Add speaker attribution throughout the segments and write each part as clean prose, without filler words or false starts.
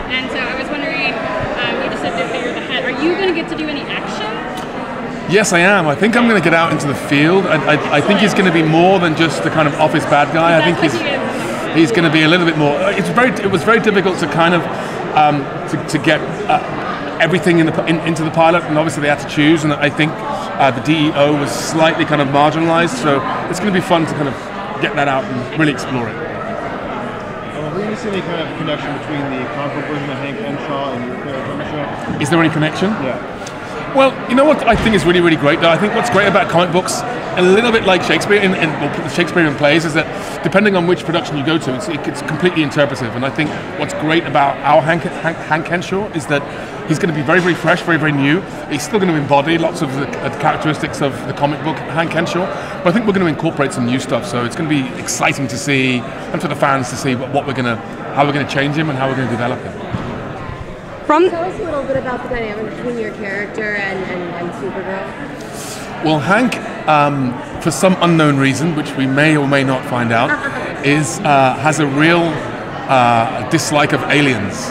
Speaker 1: And so I was wondering, you just said that you're the head. Are you going to get to do any action?
Speaker 2: Yes, I am. I think I'm going to get out into the field. I think he's going to be more than just the kind of office bad guy. I think he's going to be a little bit more. It was very difficult to kind of to get everything into the pilot, and obviously they had to choose. And I think the DEO was slightly kind of marginalized, so it's going to be fun to kind of get that out and really explore it.
Speaker 3: Will you see any kind of connection between the comic book version of Hank Henshaw and your character on the show?
Speaker 2: Is there any connection?
Speaker 3: Yeah.
Speaker 2: Well, you know what I think is really, really great, though? I think what's great about comic books, a little bit like Shakespeare in Shakespearean plays, is that depending on which production you go to, it's completely interpretive. And I think what's great about our Hank Henshaw is that he's going to be very, very fresh, very, very new. He's still going to embody lots of the characteristics of the comic book Hank Henshaw, but I think we're going to incorporate some new stuff. So it's going to be exciting to see, and for the fans to see how we're going to change him and how we're going to develop him.
Speaker 4: Tell us a little bit about the dynamic between your character and Supergirl.
Speaker 2: Well, Hank, for some unknown reason, which we may or may not find out, has a real dislike of aliens.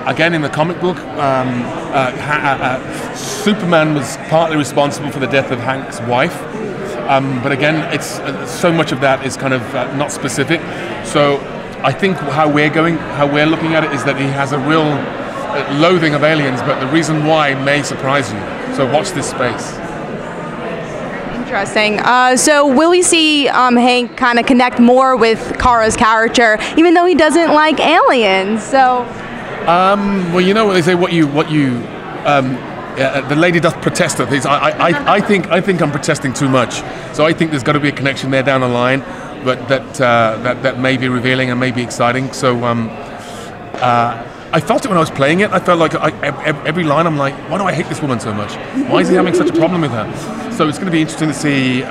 Speaker 2: Again, in the comic book, Superman was partly responsible for the death of Hank's wife, but again, it's so much of that is kind of not specific. So I think how we're looking at it is that he has a real loathing of aliens, but the reason why may surprise you. So watch this space.
Speaker 4: Interesting. So will we see Hank kind of connect more with Kara's character, even though he doesn't like aliens? So.
Speaker 2: Well, you know what they say. The lady doth protest at things. I think I'm protesting too much. So I think there's got to be a connection there down the line, but that may be revealing and may be exciting. So I felt it when I was playing it. I felt like every line I'm like, why do I hate this woman so much? Why is he having such a problem with her? So it's going to be interesting to see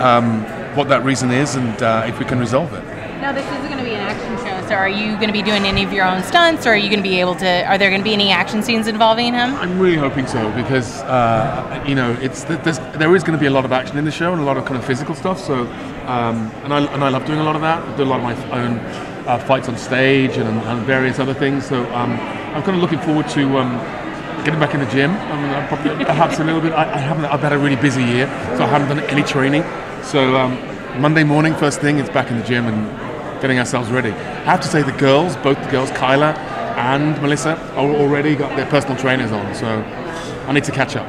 Speaker 2: what that reason is and if we can resolve it.
Speaker 5: Now, this is going to be an action show, so are you going to be doing any of your own stunts, or are you going to be able to? Are there going to be any action scenes involving him?
Speaker 2: I'm really hoping so, because you know, there is going to be a lot of action in the show and a lot of kind of physical stuff. So, and I love doing a lot of that. I do a lot of my own fights on stage and various other things. So I'm kind of looking forward to getting back in the gym. I mean, I'll probably perhaps a little bit. I've had a really busy year, so I haven't done any training. So Monday morning, first thing, it's back in the gym and getting ourselves ready. I have to say both the girls, Kyla and Melissa, are already got their personal trainers on, so I need to catch up.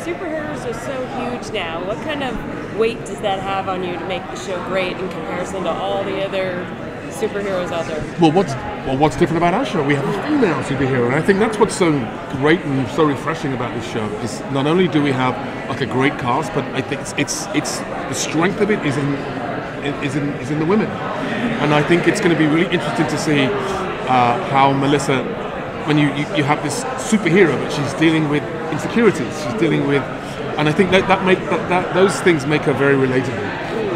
Speaker 6: Superheroes are so huge now. What kind of weight does that have on you to make the show great in comparison to all the other superheroes out there?
Speaker 2: Well, what's different about our show? We have a female superhero, and I think that's what's so great and so refreshing about this show. Is not only do we have like a great cast, but I think it's the strength of it is in the women, and I think it's going to be really interesting to see how Melissa, when you have this superhero, but she's dealing with insecurities, she's dealing with, and I think that those things make her very relatable,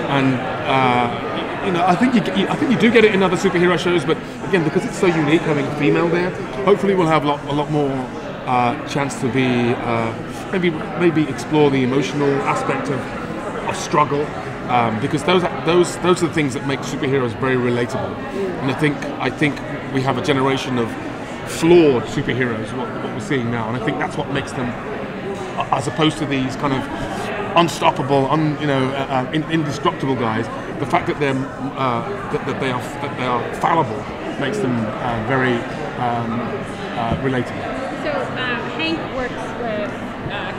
Speaker 2: and you know, I think you do get it in other superhero shows, but again, because it's so unique having a female there, hopefully we'll have a lot more chance to be maybe explore the emotional aspect of struggle. Because those are the things that make superheroes very relatable, and I think we have a generation of flawed superheroes, what we're seeing now, and I think that's what makes them, as opposed to these kind of unstoppable, indestructible guys. The fact that they are fallible makes them very relatable.
Speaker 1: So Hank works with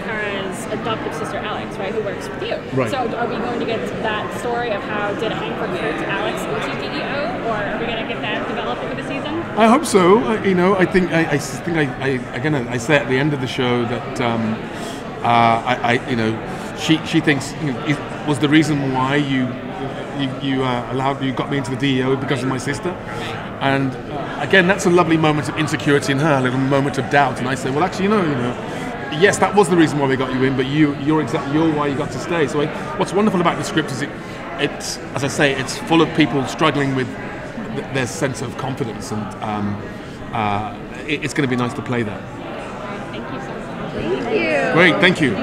Speaker 1: Kara's adoptive sister Alex, right, who works with you.
Speaker 2: Right.
Speaker 1: So are we going to get that story of how did Hank recruit Alex into DEO, or are we going to get that developed over the season?
Speaker 2: I hope so. I think I say at the end of the show that she thinks it was the reason why you got me into the DEO because of my sister, and again, that's a lovely moment of insecurity in her, a little moment of doubt, and I say, well, actually, yes, that was the reason why we got you in, but you're why you got to stay. So what's wonderful about the script is it's as I say, it's full of people struggling with their sense of confidence, and it's going to be nice to play that.
Speaker 1: Thank you so much.
Speaker 4: Thank you.
Speaker 2: Great, thank you.